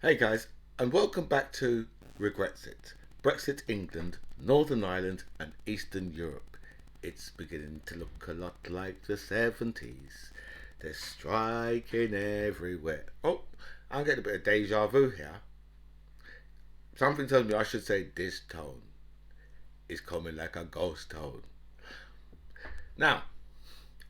Hey guys, and welcome back to Regrexit. Brexit England, Northern Ireland, and Eastern Europe. It's beginning to look a lot like the 70s. They're striking everywhere. Oh, I'm getting a bit of deja vu here. Something tells me I should say this tone is coming like a ghost tone. Now,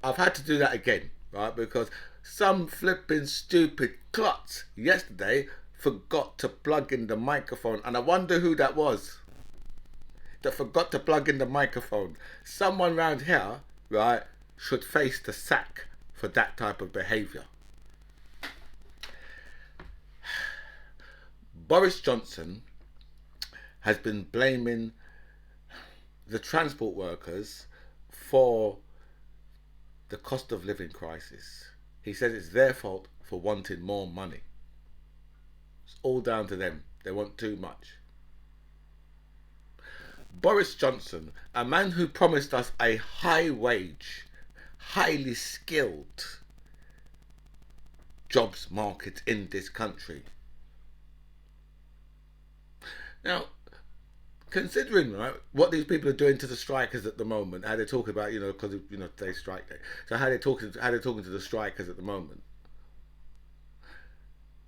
I've had to do that again, right? Because some flipping stupid klutz yesterday forgot to plug in the microphone, and I wonder who that was that forgot to plug in the microphone. Someone round here, right, should face the sack for that type of behaviour. Boris Johnson has been blaming the transport workers for the cost of living crisis. He says it's their fault for wanting more money. It's all down to them. They want too much. Boris Johnson, a man who promised us a high wage, highly skilled jobs market in this country. Now, considering, right, what these people are doing to the strikers at the moment, how they talk about, because today's strike day. So how they're talking to the strikers at the moment,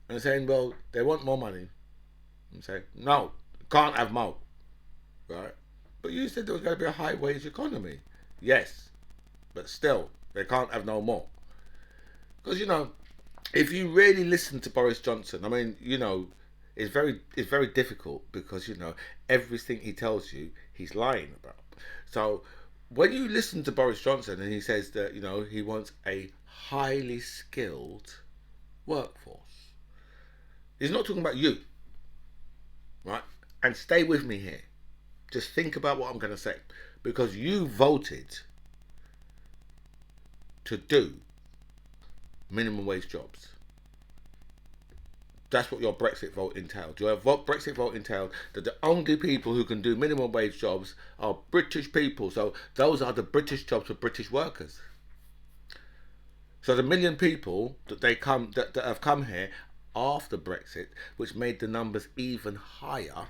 and they're saying, well, they want more money. I'm saying, no, can't have more, right? But you said there was going to be a high wage economy. Yes, but still, they can't have no more. Because if you really listen to Boris Johnson, I mean, it's very difficult because everything he tells you he's lying about. So when you listen to Boris Johnson and he says that he wants a highly skilled workforce, he's not talking about you, right? And stay with me here. Just think about what I'm going to say, because you voted to do minimum wage jobs. That's what your Brexit vote entailed. Your Brexit vote entailed that the only people who can do minimum wage jobs are British people. So those are the British jobs for British workers. So the million people that have come here after Brexit, which made the numbers even higher,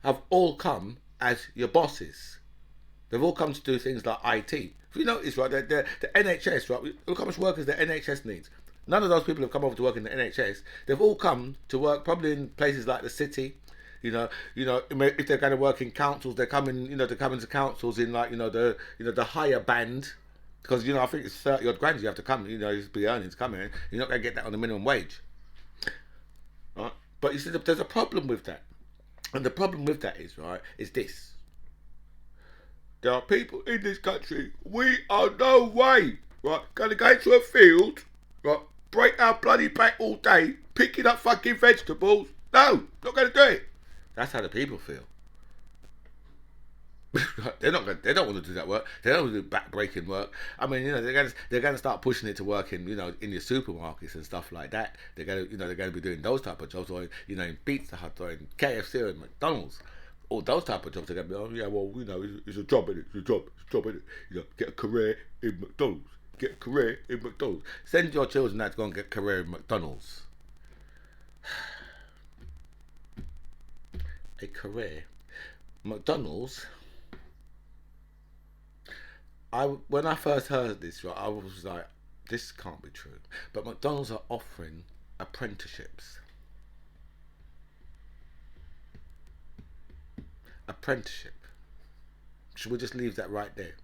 have all come as your bosses. They've all come to do things like IT. If you notice, right, the NHS, right, look how much workers the NHS needs. None of those people have come over to work in the NHS. They've all come to work probably in places like the city. If they're going to work in councils, they're coming. They're coming to councils in the higher band, because I think it's 30 odd grand you have to come. You be earning to come here. You're not going to get that on the minimum wage, right? But you see, there's a problem with that, and the problem with that is this: there are people in this country. We are no way, right, going to go into a field, right, break our bloody back all day picking up fucking vegetables. No, not going to do it. That's how the people feel. They don't want to do that work. They don't want to do back-breaking work. I mean, they're going to start pushing it to work in your supermarkets and stuff like that. They're going to be doing those type of jobs, or in Pizza Hut or in KFC or in McDonald's. All those type of jobs are going to be, it's a job, innit? It's a job, innit? Get a career in McDonald's. Get a career in McDonald's. Send your children out to go and get a career in McDonald's. A career. McDonald's. When I first heard this, right, I was like, this can't be true. But McDonald's are offering apprenticeships. Apprenticeship. Should we just leave that right there?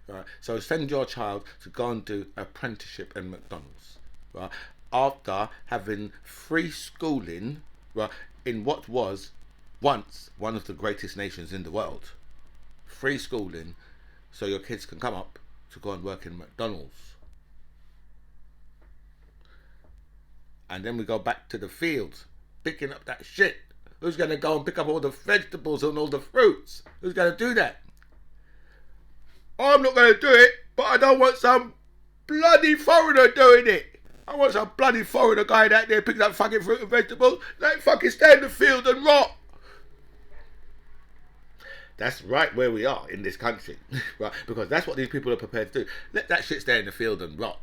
Right. So send your child to go and do apprenticeship in McDonald's, right? After having free schooling, right, in what was once one of the greatest nations in the world. Free schooling, so your kids can come up to go and work in McDonald's. And then we go back to the fields, picking up that shit. Who's going to go and pick up all the vegetables and all the fruits? Who's going to do that? I'm not going to do it, but I don't want some bloody foreigner doing it. I want some bloody foreigner guy out there picking up fucking fruit and vegetables. Let fucking stay in the field and rot. That's right where we are in this country, right? Because that's what these people are prepared to do. Let that shit stay in the field and rot.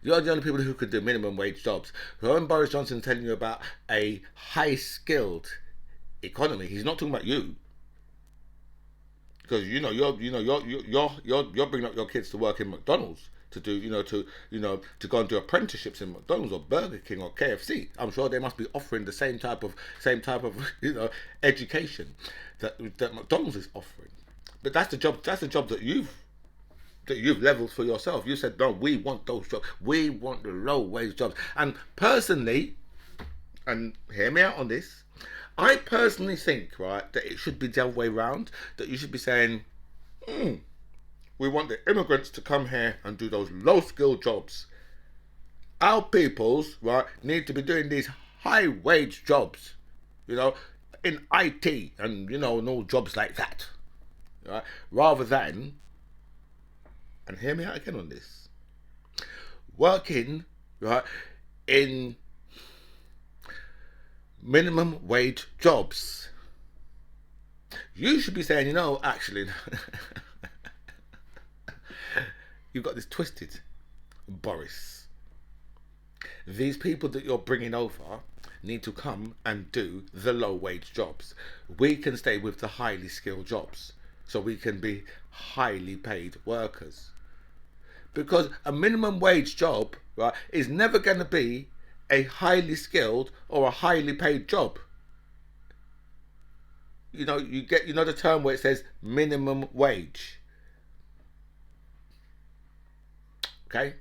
You're the only people who could do minimum wage jobs. When Boris Johnson telling you about a high skilled economy, he's not talking about you. Because you're bringing up your kids to work in McDonald's to do to go and do apprenticeships in McDonald's or Burger King or KFC. I'm sure they must be offering the same type of education that McDonald's is offering. But that's the job. That's the job that you've leveled for yourself. You said, no, we want those jobs. We want the low wage jobs. And personally, and hear me out on this, I personally think, right, that it should be the other way around. That you should be saying, we want the immigrants to come here and do those low skilled jobs. Our peoples, right, need to be doing these high wage jobs, in IT and and all jobs like that, right? Rather than, and hear me out again on this, working, right, in minimum wage jobs. You should be saying, actually, you've got this twisted, Boris. These people that you're bringing over need to come and do the low wage jobs. We can stay with the highly skilled jobs so we can be highly paid workers. Because a minimum wage job, right, is never going to be a highly skilled or a highly paid job. You get the term where it says minimum wage. Okay?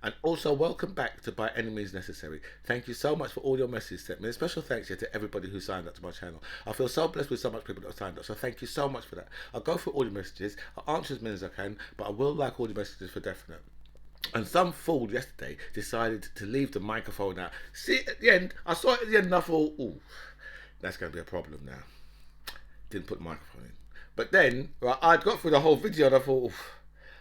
And also, welcome back to By Any Means Necessary. Thank you so much for all your messages sent me. A special thanks here to everybody who signed up to my channel. I feel so blessed with so much people that have signed up, so thank you so much for that. I'll go through all your messages. I'll answer as many as I can, but I will like all the messages for definite. And some fool yesterday decided to leave the microphone out. See, at the end, I saw it at the end and I thought, ooh, that's going to be a problem now. Didn't put the microphone in. But then, right, I'd got through the whole video and I thought, oof,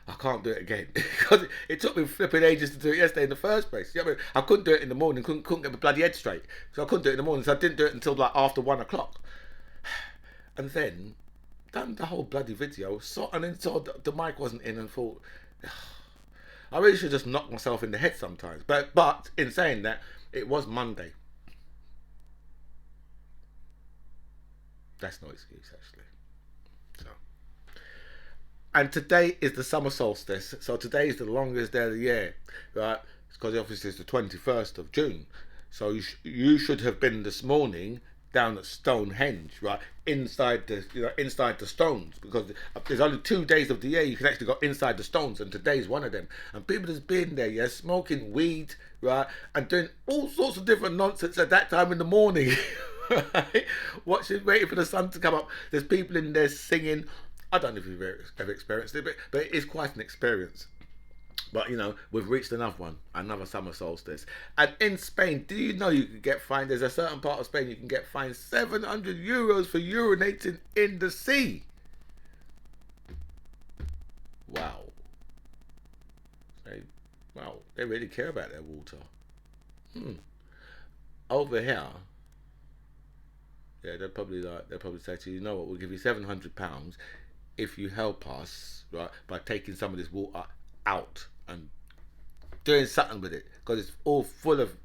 I can't do it again. Because it took me flipping ages to do it yesterday in the first place. You know what I mean? I couldn't do it in the morning, couldn't get my bloody head straight. So I couldn't do it in the morning, so I didn't do it until like after 1 o'clock. And then, done the whole bloody video, saw the mic wasn't in and thought, I really should just knock myself in the head sometimes. But in saying that, it was Monday. That's no excuse, actually. So, and today is the summer solstice. So today is the longest day of the year, right? It's because obviously it's the 21st of June. So you should have been this morning down at Stonehenge, right, inside the stones, because there's only 2 days of the year you can actually go inside the stones, and today's one of them. And people has been there, yeah, smoking weed, right, and doing all sorts of different nonsense at that time in the morning, right? Watching, waiting for the sun to come up. There's people in there singing. I don't know if you've ever experienced it, but it is quite an experience. But we've reached another summer solstice. And in Spain, do you know you can get fined? There's a certain part of Spain you can get fined €700 for urinating in the sea. Wow. They really care about their water. Over here, yeah, they'll probably say to you, you know what, we'll give you £700 if you help us, right, by taking some of this water out and doing something with it, because it's all full of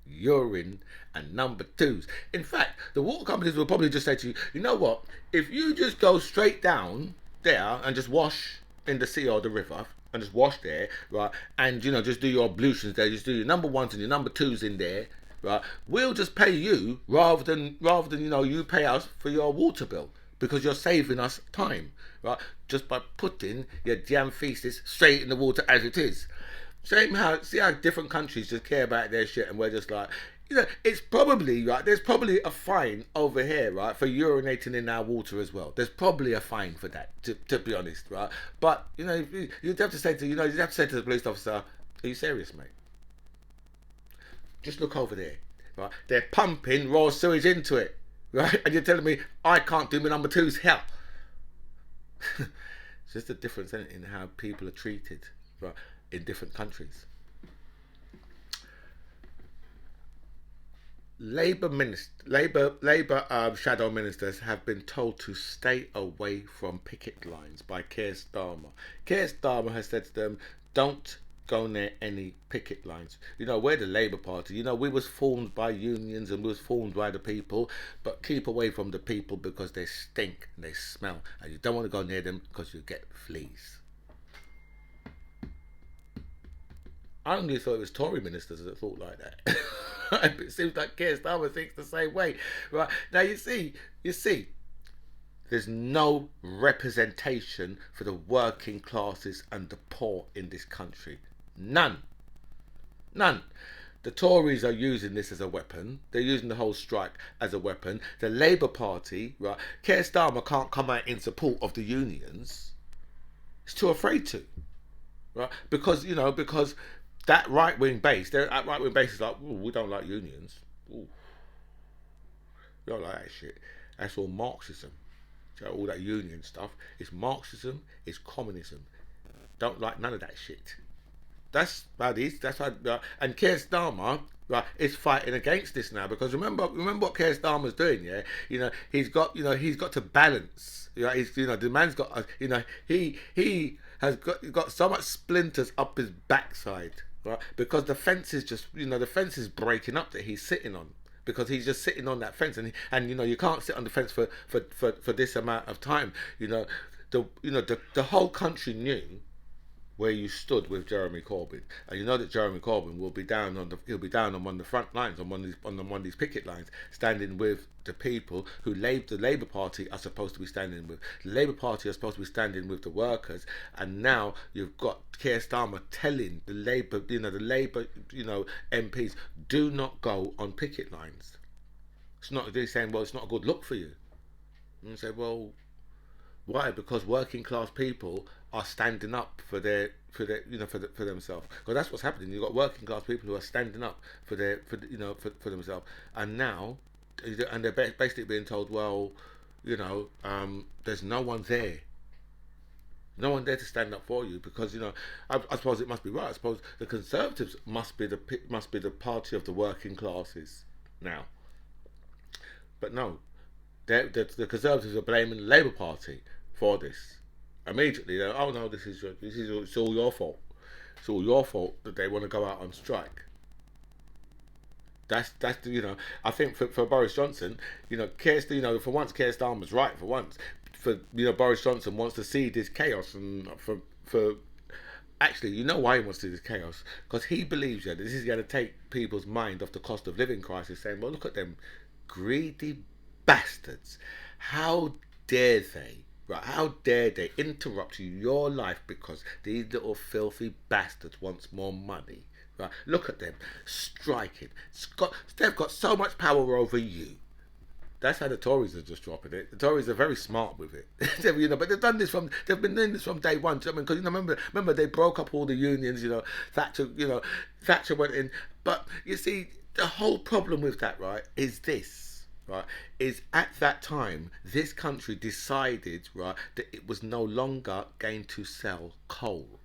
urine and number twos. In fact, the water companies will probably just say to you, you know what, if you just go straight down there and just wash in the sea or the river and just wash there, right, and just do your ablutions there, just do your number ones and your number twos in there, right, we'll just pay you rather than you pay us for your water bill, because you're saving us time, right, just by putting your damn feces straight in the water as it is. See how different countries just care about their shit, and we're just like, it's probably, right, there's probably a fine over here, right, for urinating in our water as well. There's probably a fine for that, to be honest, right? But, you'd have to say to the police officer, are you serious, mate? Just look over there, right? They're pumping raw sewage into it, right? And you're telling me I can't do my number twos here. It's just a difference in how people are treated, right, in different countries. Labour shadow ministers have been told to stay away from picket lines by Keir Starmer. Keir Starmer has said to them, don't go near any picket lines. You know, we're the Labour Party. You know, we was formed by unions and we was formed by the people, but keep away from the people because they stink and they smell, and you don't want to go near them because you get fleas. I only thought it was Tory ministers that thought like that. It seems like Keir Starmer thinks the same way. Right now, you see, there's no representation for the working classes and the poor in this country. None. None. The Tories are using this as a weapon. They're using the whole strike as a weapon. The Labour Party, right? Keir Starmer can't come out in support of the unions. He's too afraid to, right? Because that right wing base, that right wing base is like, we don't like unions. Ooh, we don't like that shit. That's all Marxism. So all that union stuff is Marxism, is communism. Don't like none of that shit. That's how these. That's how. And Keir Starmer, right, is fighting against this now because remember what Keir Starmer's doing. Yeah, he's got to balance. The man's got he has got so much splinters up his backside, right? Because the fence is just the fence is breaking up that he's sitting on. Because he's just sitting on that fence, and you can't sit on the fence for this amount of time. The whole country knew where you stood with Jeremy Corbyn, and you know that Jeremy Corbyn will be down on one of the front lines, on one of these picket lines, standing with the people who the Labour Party are supposed to be standing with. The Labour Party are supposed to be standing with the workers, and now you've got Keir Starmer telling the Labour MPs, do not go on picket lines. They're saying, well, it's not a good look for you. And I say, well, why? Because working class people are standing up for themselves. Because that's what's happening. You've got working class people who are standing up for themselves, and now, and they're basically being told, well, there's no one there. No one there to stand up for you because I suppose it must be right. I suppose the Conservatives must be the party of the working classes now. But no, the Conservatives are blaming the Labour Party for this. Immediately, they're, oh no, it's all your fault. It's all your fault that they want to go out on strike. That's I think for Boris Johnson, for once Keir Starmer's right for once. For Boris Johnson wants to see this chaos, and for actually, why he wants to see this chaos, because he believes that this is going to take people's mind off the cost of living crisis, saying, well, look at them greedy bastards. How dare they? Right, how dare they interrupt your life because these little filthy bastards wants more money? Right, look at them striking. They've got so much power over you. That's how the Tories are just dropping it. The Tories are very smart with it, but they've been doing this from day one. Because remember they broke up all the unions. Thatcher went in, but you see the whole problem with that, right, is this. Right, is at that time this country decided, right, that it was no longer going to sell coal,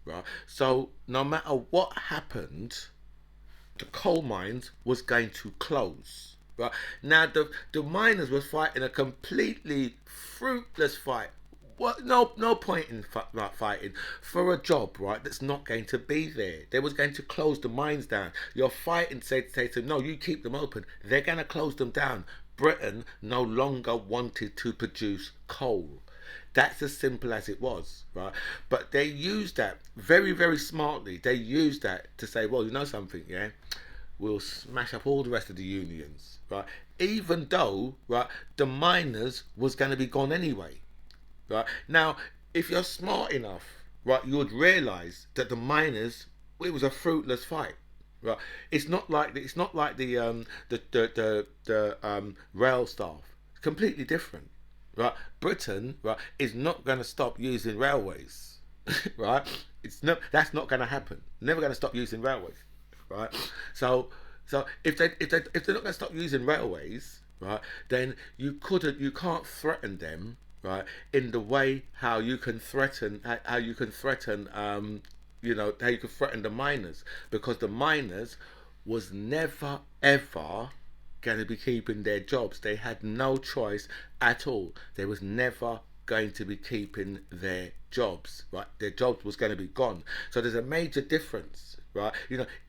right? So no matter what happened, the coal mines was going to close, right? Now the miners were fighting a completely fruitless fight. What? No point in fighting for a job, right? That's not going to be there. They was going to close the mines down. You're fighting, say to them, no, you keep them open. They're going to close them down. Britain no longer wanted to produce coal. That's as simple as it was, right? But they used that very, very smartly. They used that to say, well, you know something, yeah? We'll smash up all the rest of the unions, right? Even though, right, the miners was going to be gone anyway. Right now, if you're smart enough, right, you would realise that the miners, it was a fruitless fight. Right, it's not like the rail staff. It's completely different. Right, Britain, right, is not going to stop using railways. Right, that's not going to happen. Never going to stop using railways. Right, so if they're not going to stop using railways, right, then you can't threaten them. Right, in the way how you can threaten how you can threaten the miners, because the miners was never ever going to be keeping their jobs. They had no choice at all. There was never going to be keeping their jobs, right? Their jobs was going to be gone. So there's a major difference, right?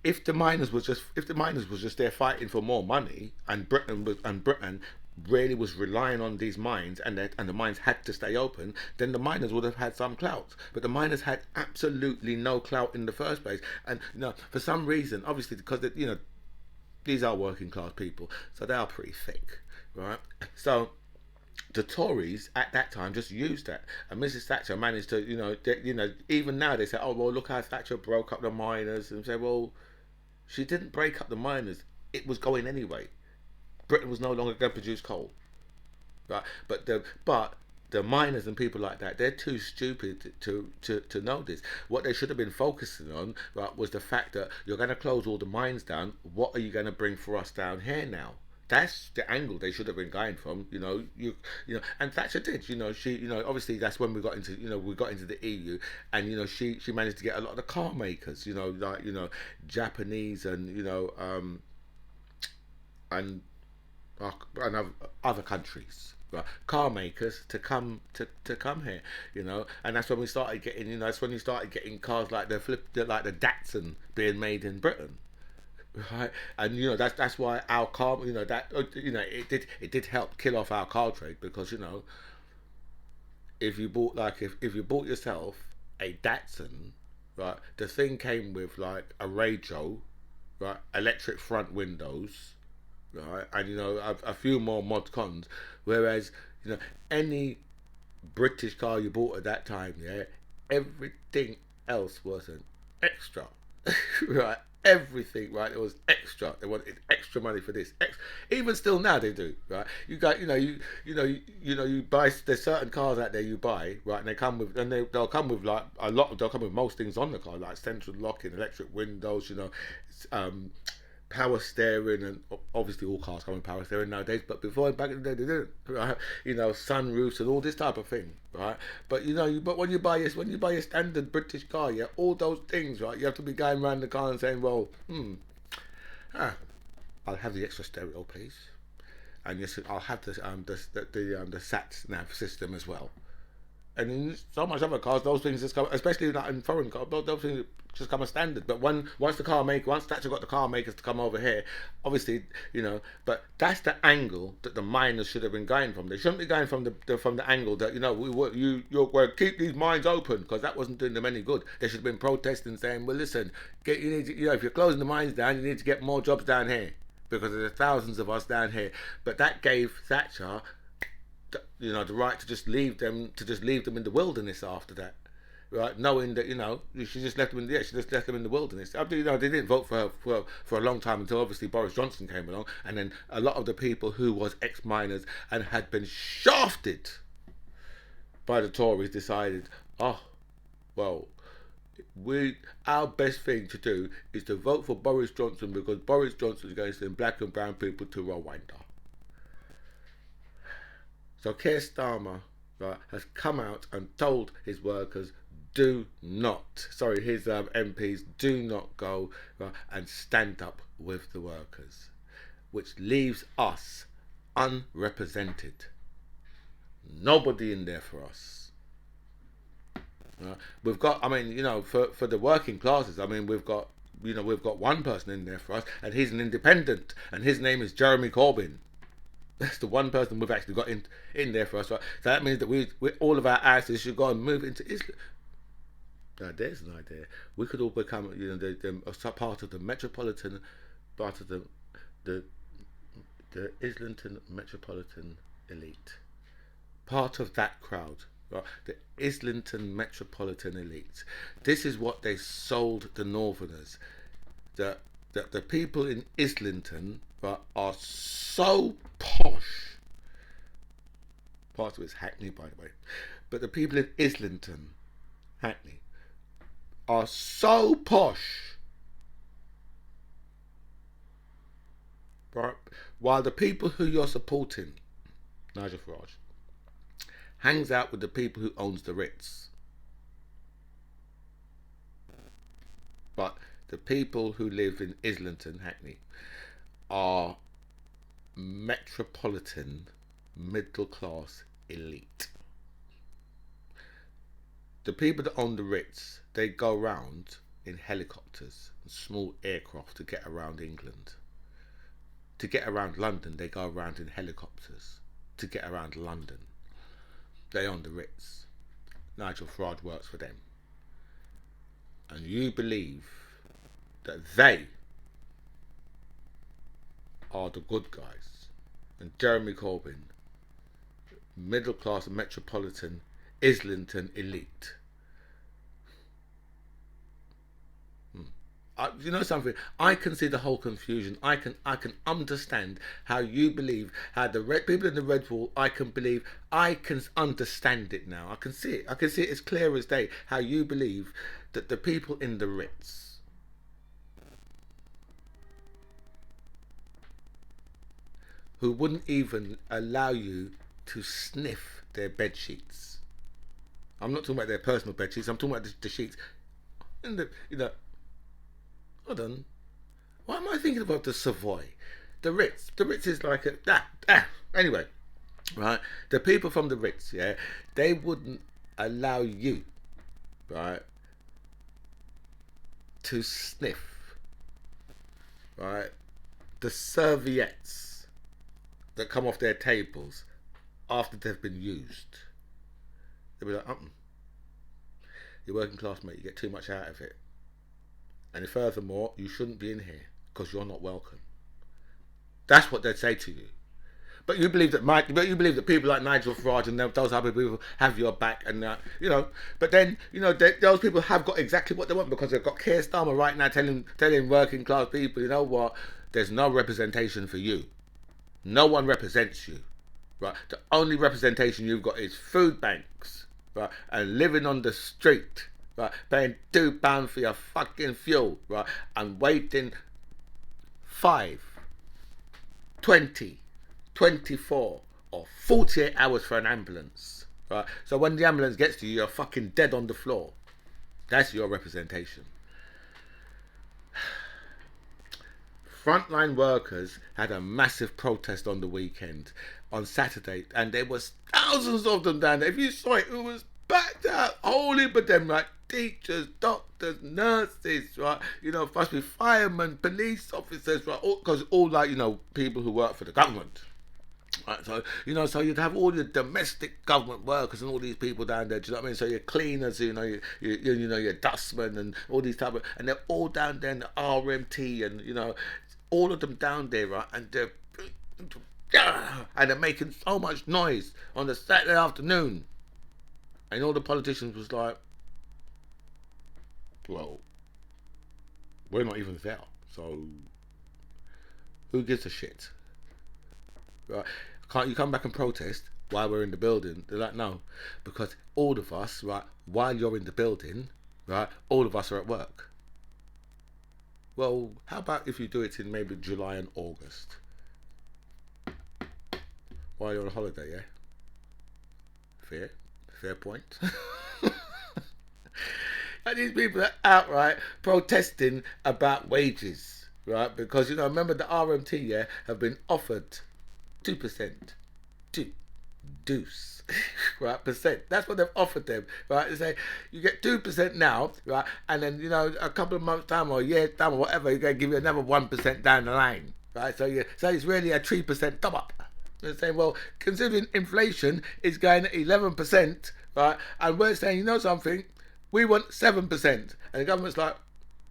If the miners was just there fighting for more money, and Britain really was relying on these mines, and the mines had to stay open, then the miners would have had some clout. But the miners had absolutely no clout in the first place, and for some reason, obviously because these are working class people, so they are pretty thick, right? So the Tories at that time just used that, and Mrs. Thatcher managed to, even now they say, oh well, look how Thatcher broke up the miners, and say, well, she didn't break up the miners; it was going anyway. Britain was no longer going to produce coal, right? But the miners and people like that, they're too stupid to know this. What they should have been focusing on, right, was the fact that you're going to close all the mines down. What are you going to bring for us down here now? That's the angle they should have been going from. And Thatcher did. She, obviously that's when we got into the EU, and she managed to get a lot of the car makers, Japanese and other countries, right, car makers to come here, and that's when we started getting, that's when you started getting cars like the Datsun being made in Britain, right? And that's why our car, it did help kill off our car trade, because if you bought yourself a Datsun, right, the thing came with like a radio, right, electric front windows, right, and a few more mod cons. Whereas any British car you bought at that time, yeah, everything else was an extra, right? Everything, right? It was extra. They wanted extra money for this. Even still now they do, right? You got, you buy. There's certain cars out there you buy, right? And they'll come with like a lot. They'll come with most things on the car, like central locking, electric windows, power steering, and obviously all cars come with power steering nowadays, but back in the day they didn't, right? Sunroofs and all this type of thing, right? But but when you buy your standard British car, yeah, all those things, right, you have to be going around the car and saying, well, I'll have the extra stereo, please, and yes, I'll have the sat nav system as well. And in so much other cars, those things just come, especially like in foreign cars, those things just come as standard. But once Thatcher got the car makers to come over here, obviously, but that's the angle that the miners should have been going from. They shouldn't be going from the angle that you're keep these mines open, because that wasn't doing them any good. They should have been protesting, saying, well, listen, if you're closing the mines down, you need to get more jobs down here, because there's thousands of us down here. But that gave Thatcher the right to just leave them in the wilderness after that, right? Knowing that she just left them in the wilderness. They didn't vote for her for a long time, until obviously Boris Johnson came along, and then a lot of the people who was ex-miners and had been shafted by the Tories decided, oh well, our best thing to do is to vote for Boris Johnson, because Boris Johnson is going to send black and brown people to Rwanda. So Keir Starmer, right, has come out and told his workers, his MPs, do not go, right, and stand up with the workers, which leaves us unrepresented. Nobody in there for us. We've got, for the working classes, we've got one person in there for us, and he's an independent, and his name is Jeremy Corbyn. That's the one person we've actually got in there for us, right? So that means that we all of our asses should go and move into Islam. Now there's an idea. We could all become, a part of the metropolitan, part of the Islington metropolitan elite, part of that crowd, right? The Islington metropolitan elite. This is what they sold the Northerners. That the people in Islington, right, are so posh. Part of it's Hackney, by the way, but the people in Islington, Hackney, are so posh, right? While the people who you're supporting, Nigel Farage, hangs out with the people who owns the Ritz. But the people who live in Islington, Hackney, are metropolitan middle class elite. the people that own the Ritz, they go round in helicopters and small aircraft to get around England. To get around London, they go around in helicopters. To get around London, they own the Ritz. Nigel Farage works for them. And you believe that they are the good guys. And Jeremy Corbyn, middle class metropolitan Islington elite. You know something? I can see the whole confusion. I can understand how you believe, how the people in the Red Wall. I can understand it now. I can see it. I can see it as clear as day. How you believe that the people in the Ritz, who wouldn't even allow you to sniff their bed sheets. I'm not talking about their personal bed sheets. I'm talking about the sheets. And hold on. Why am I thinking about the Savoy? The Ritz. The Ritz is like anyway, right? The people from the Ritz, yeah, they wouldn't allow you, right, to sniff, right, the serviettes that come off their tables after they've been used. They'll be like, you're working class, mate, you get too much out of it. And furthermore, you shouldn't be in here because you're not welcome. That's what they'd say to you. But you believe that people like Nigel Farage and those other people have your back, and But then those people have got exactly what they want, because they've got Keir Starmer right now telling working class people, you know what? There's no representation for you. No one represents you, right? The only representation you've got is food banks, right, and living on the street. Right, paying £2 for your fucking fuel, right, and waiting 5, 20, 24 or 48 hours for an ambulance, right? So when the ambulance gets to you, you're fucking dead on the floor. That's your representation. Frontline workers had a massive protest on the weekend, on Saturday, and there was thousands of them down there. If you saw it, it was backed out, holy but them, right? Teachers, doctors, nurses, right? Must be firemen, police officers, right? Because all people who work for the government, right? So so you'd have all your domestic government workers and all these people down there. Do you know what I mean? So your cleaners, your dustmen and all these type of, and they're all down there in the RMT, and all of them down there, right? And they're making so much noise on the Saturday afternoon. And all the politicians was like, well, we're not even there, so who gives a shit? Right? Can't you come back and protest while we're in the building? They're like, no, because all of us, right, while you're in the building, right, all of us are at work. Well, how about if you do it in maybe July and August? While you're on holiday, yeah? Fair point. And these people are outright protesting about wages, right? Because remember the RMT, have been offered 2%, deuce, right, percent. That's what they've offered them, right? They say you get 2% now, right, and then a couple of months time or a year time or whatever, you're going to give you another 1% down the line, right? So it's really a 3% top up. They're saying, well, considering inflation is going at 11%, right, and we're saying, something, we want 7%, and the government's like,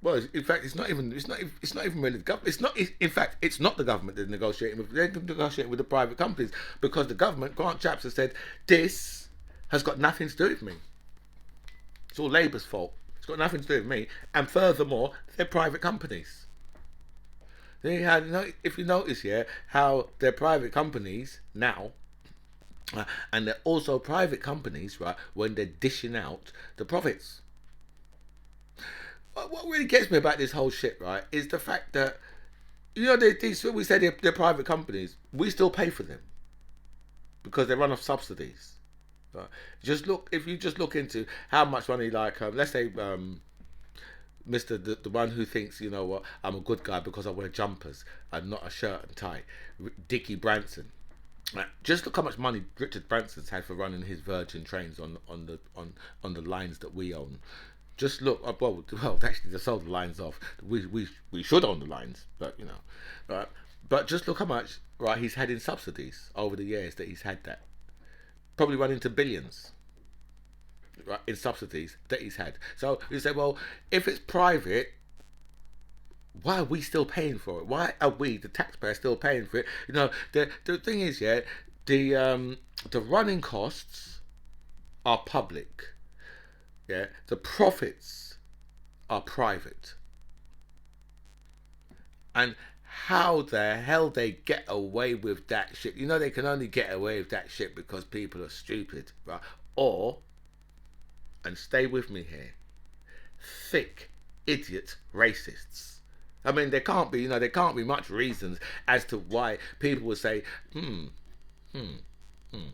well, in fact, it's not even really the government. In fact, it's not the government they're negotiating with. They're negotiating with the private companies, because the government, Grant Chaps, has said this has got nothing to do with me. It's all Labour's fault. It's got nothing to do with me, and furthermore, they're private companies. If you notice how they're private companies now, and they're also private companies, right, when they're dishing out the profits. What really gets me about this whole shit, right, is the fact that, we say they're private companies, we still pay for them because they run off subsidies. Right? If you just look into how much money, like, let's say, Mr. The one who thinks, I'm a good guy because I wear jumpers and not a shirt and tie, Dickie Branson. Just look how much money Richard Branson's had for running his Virgin trains on the lines that we own. Just look. Well, actually, they sold the lines off. We should own the lines, but you know, right? But just look how much right he's had in subsidies over the years that he's had that. Probably run into billions, right, in subsidies that he's had. So you say, well, if it's private, why are we still paying for it? Why are we, the taxpayer, still paying for it? You know, the thing is, yeah, the running costs are public. Yeah, the profits are private. And how the hell they get away with that shit? You know, they can only get away with that shit because people are stupid, right? Or, and stay with me here, thick idiot racists. I mean, there can't be, there can't be much reasons as to why people would say, hmm, hmm, hmm.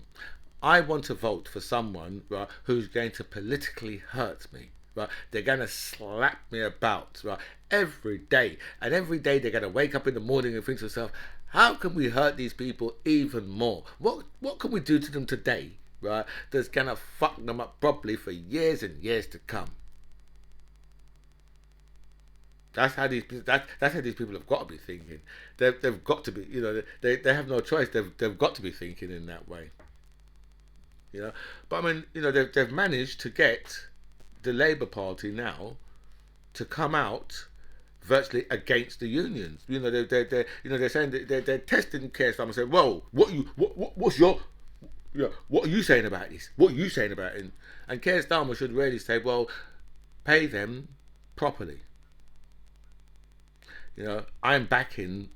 I want to vote for someone, right, who's going to politically hurt me. Right, they're gonna slap me about, right, every day, and every day they're gonna wake up in the morning and think to themselves, how can we hurt these people even more? What can we do to them today, right, that's gonna fuck them up properly for years and years to come? That's how these people have got to be thinking. They've got to be, they have no choice. They've got to be thinking in that way. But I mean, they've managed to get the Labour Party now to come out virtually against the unions. They're saying that they're testing Keir Starmer, saying, "Well, what are you saying about this? What are you saying about it?" And Keir Starmer should really say, "Well, pay them properly." I'm backing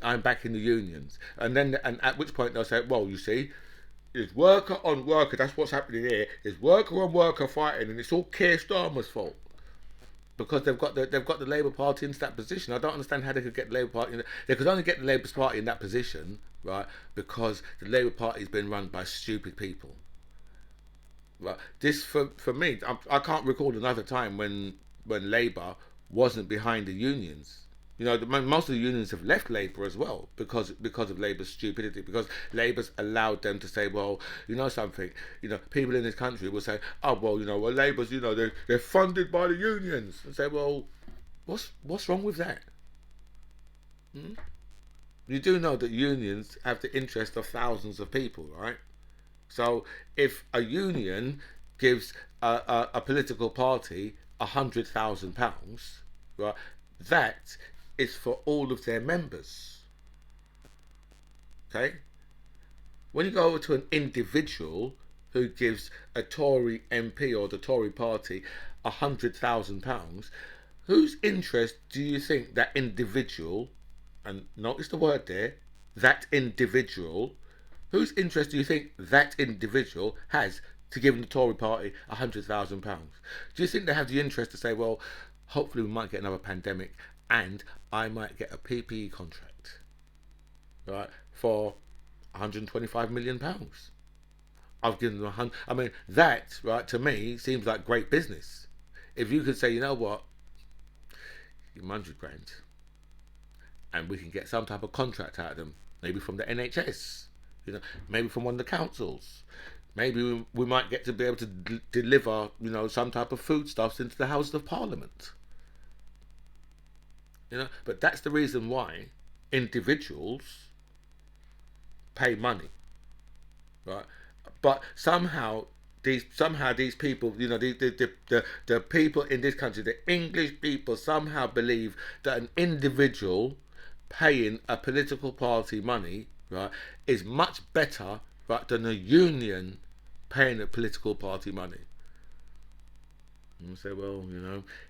I'm backing the unions, and at which point they'll say, "Well, you see, it's worker on worker. That's what's happening here. It's worker on worker fighting, and it's all Keir Starmer's fault because they've got the Labour Party into that position." I don't understand how they could get the Labour Party. They could only get the Labour Party in that position, right? Because the Labour Party has been run by stupid people. Right? This for me, I can't recall another time when Labour wasn't behind the unions. Most of the unions have left Labour as well because of Labour's stupidity. Because Labour's allowed them to say, well, something. People in this country will say, oh well, Labour's, they're funded by the unions, and say, well, what's wrong with that? Hmm? You do know that unions have the interest of thousands of people, right? So if a union gives a political party £100,000, right, that is for all of their members. Okay? When you go over to an individual who gives a Tory MP or the Tory party £100,000, whose interest do you think that individual, and notice the word there, that individual, whose interest do you think that individual has to give the Tory party £100,000? Do you think they have the interest to say, well, hopefully we might get another pandemic and I might get a PPE contract, right, for £125 million? I've given them I mean, that, right, to me seems like great business. If you could say, you know what, give them 100 grand and we can get some type of contract out of them, maybe from the NHS, maybe from one of the councils. Maybe we might get to be able to deliver, some type of foodstuffs into the Houses of Parliament. But that's the reason why individuals pay money, right? But somehow these people, the people in this country, the English people, somehow believe that an individual paying a political party money, right, is much better, right, than a union paying a political party money. And say, well,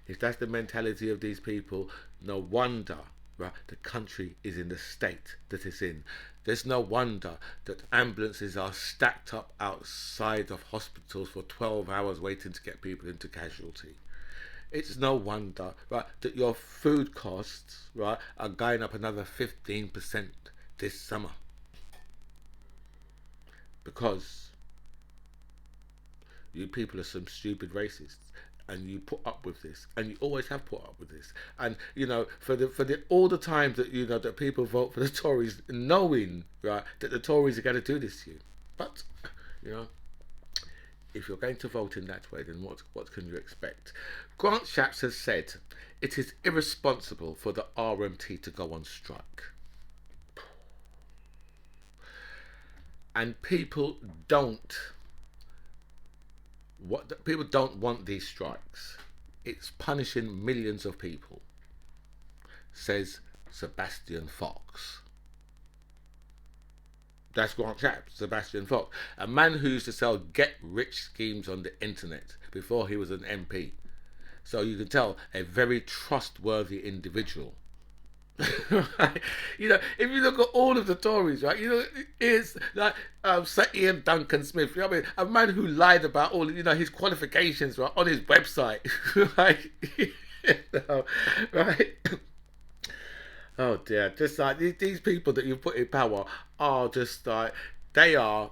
if that's the mentality of these people, no wonder, right, the country is in the state that it's in. There's no wonder that ambulances are stacked up outside of hospitals for 12 hours waiting to get people into casualty. It's no wonder, right, that your food costs, right, are going up another 15% this summer. Because you people are some stupid racists. and you put up with this, and you always have put up with this. And for the all the times that that people vote for the Tories, knowing right that the Tories are going to do this to you. But you know, if you're going to vote in that way, then what can you expect? Grant Shapps has said it is irresponsible for the RMT to go on strike. And people don't want these strikes. It's punishing millions of people, says Sebastian Fox. That's Grant Shapps, Sebastian Fox, a man who used to sell get-rich schemes on the internet before he was an MP. So you can tell, a very trustworthy individual. Right? If you look at all of the Tories, right, it's like Sir Ian Duncan Smith, I mean, a man who lied about all, his qualifications, right, on his website, right, right. Oh dear, just like these people that you put in power are just like, they are,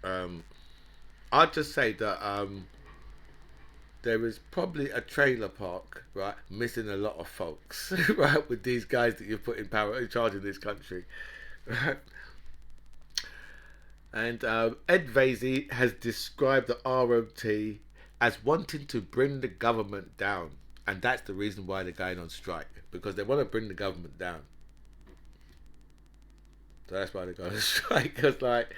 I'd just say that, there is probably a trailer park, right, missing a lot of folks, right, with these guys that you've put in power, in charge of this country, right? And Ed Vaizey has described the RMT as wanting to bring the government down, and that's the reason why they're going on strike, because they want to bring the government down. So that's why they're going on strike, because like,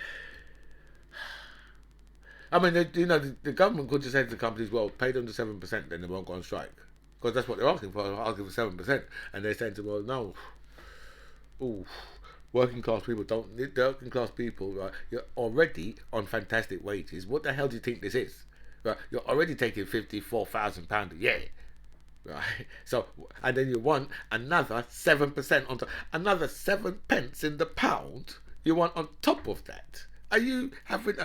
I mean, the government could just say to the companies, well, pay them the 7%, then they won't go on strike. Because that's what they're asking for, asking for 7%. And they're saying to them, well, no. Ooh, working class people, right, you're already on fantastic wages. What the hell do you think this is? Right, you're already taking £54,000 a year. Right, so, and then you want another 7% on top, another 7 pence in the pound you want on top of that. Are you having,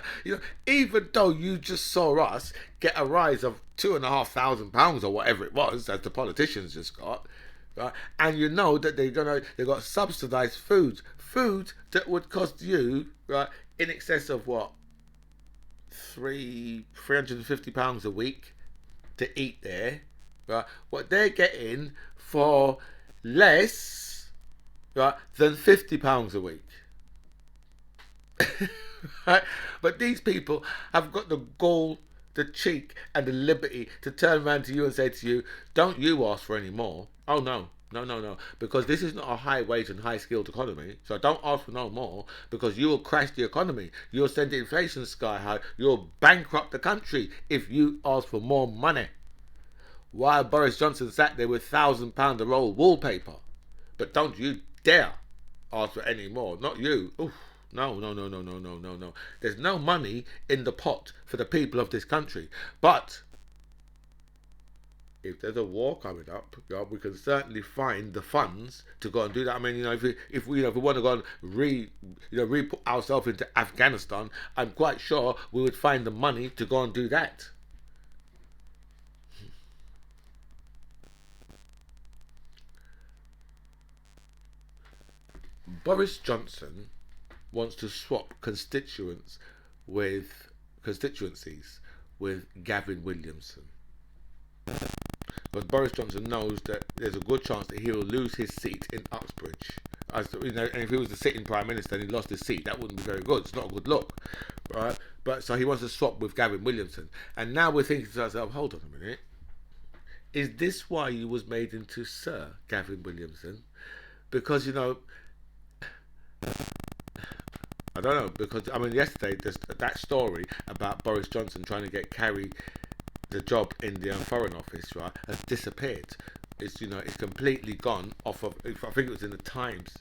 even though you just saw us get a rise of £2,500 or whatever it was, as the politicians just got, right? And you know that they got subsidised food that would cost you, right, in excess of what, £350 a week to eat there, right? What they're getting for less, right, than £50 a week. Right? But these people have got the gall, the cheek, and the liberty to turn around to you and say to you, don't you ask for any more. Oh no, because this is not a high wage and high skilled economy, so don't ask for no more, because you will crash the economy, you'll send the inflation sky high, you'll bankrupt the country if you ask for more money. While Boris Johnson sat there with £1,000 a roll wallpaper. But don't you dare ask for any more, not you. Oof. No. There's no money in the pot for the people of this country. But if there's a war coming up, we can certainly find the funds to go and do that. I mean, if we want to go and re-put ourselves into Afghanistan, I'm quite sure we would find the money to go and do that. Boris Johnson wants to swap constituencies with Gavin Williamson. Because Boris Johnson knows that there's a good chance that he will lose his seat in Uxbridge. And if he was the sitting Prime Minister and he lost his seat, that wouldn't be very good. It's not a good look, right? But so he wants to swap with Gavin Williamson. And now we're thinking to ourselves, hold on a minute. Is this why you was made into Sir Gavin Williamson? Because, I don't know, because I mean yesterday that story about Boris Johnson trying to get Carrie the job in the Foreign Office, right, has disappeared. It's it's completely gone off of. I think it was in the Times.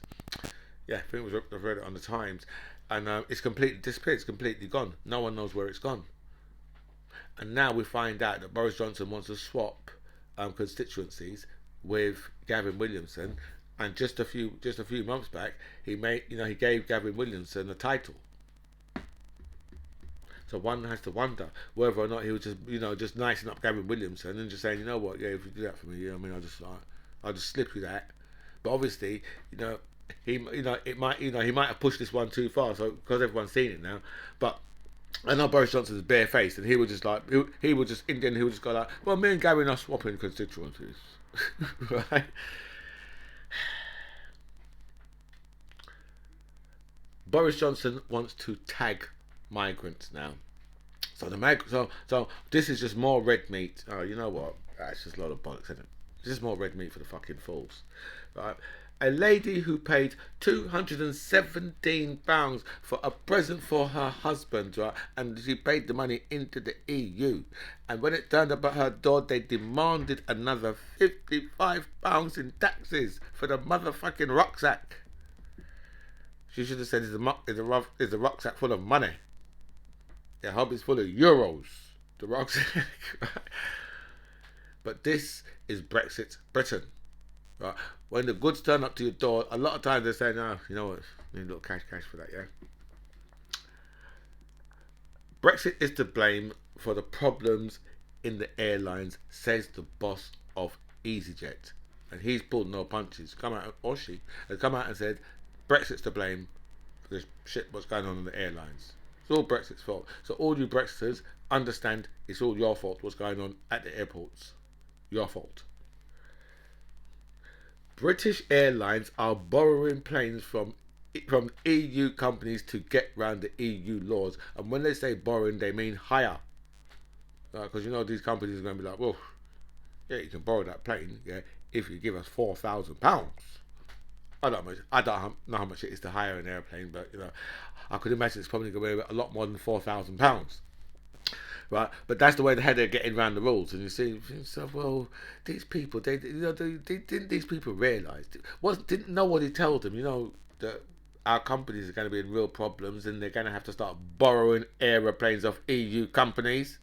Yeah, I think I read it on the Times, and it's completely disappeared. It's completely gone. No one knows where it's gone. And now we find out that Boris Johnson wants to swap constituencies with Gavin Williamson. And just a few months back, he gave Gavin Williamson a title. So one has to wonder whether or not he was just nicing up Gavin Williamson and just saying, you know what, yeah, if you do that for me, I mean, I'll just slip you that. But obviously, he might have pushed this one too far, so because everyone's seen it now. But I know Boris Johnson is barefaced, and he would just like he would just in the end he would just go like, well, me and Gary are swapping constituencies, right? Boris Johnson wants to tag migrants now. So so this is just more red meat. Oh, you know what? That's just a lot of bollocks, isn't it? It's just more red meat for the fucking fools, right? A lady who paid £217 for a present for her husband, right? And she paid the money into the EU. And when it turned up at her door, they demanded another £55 in taxes for the motherfucking rucksack. She should have said, "Is the rucksack full of money? I hope it's full of euros." The rucksack. But this is Brexit Britain. Right? When the goods turn up to your door, a lot of times they say, "No, you know what? You need a little cash for that, yeah." Brexit is to blame for the problems in the airlines, says the boss of EasyJet, and he's pulled no punches. Come out, or she has come out and said, "Brexit's to blame for this shit what's going on in the airlines. It's all Brexit's fault." So all you Brexiters understand it's all your fault what's going on at the airports. Your fault. British Airlines are borrowing planes from EU companies to get around the EU laws. And when they say borrowing, they mean hire. Because you know these companies are going to be like, well, yeah, you can borrow that plane, yeah, if you give us £4,000. I don't know how much it is to hire an airplane, but you know, I could imagine it's probably going to be a lot more than £4,000. Right, but that's the way they're getting around the rules, and you see, so well, these people, didn't these people realise? Didn't nobody tell them, you know, that our companies are going to be in real problems, and they're going to have to start borrowing aeroplanes off EU companies.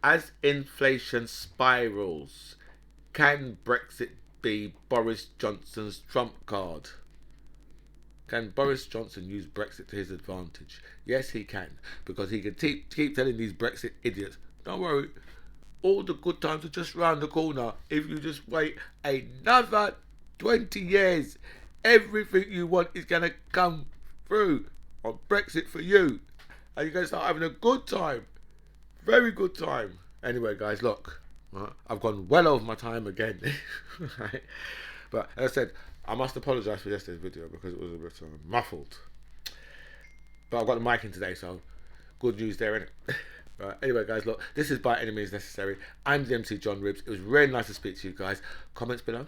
As inflation spirals, can Brexit be Boris Johnson's trump card? Can Boris Johnson use Brexit to his advantage? Yes, he can, because he can keep telling these Brexit idiots, don't worry, all the good times are just round the corner. If you just wait another 20 years, everything you want is going to come through on Brexit for you. And you're going to start having a good time. Very good time. Anyway, guys, look, I've gone well over my time again. Right? But as I said, I must apologise for yesterday's video because it was a bit muffled. But I've got the mic in today, so good news there, innit? Right. Anyway, guys, look, this is By Any Means Necessary. I'm the MC John Ribbs. It was really nice to speak to you guys. Comments below.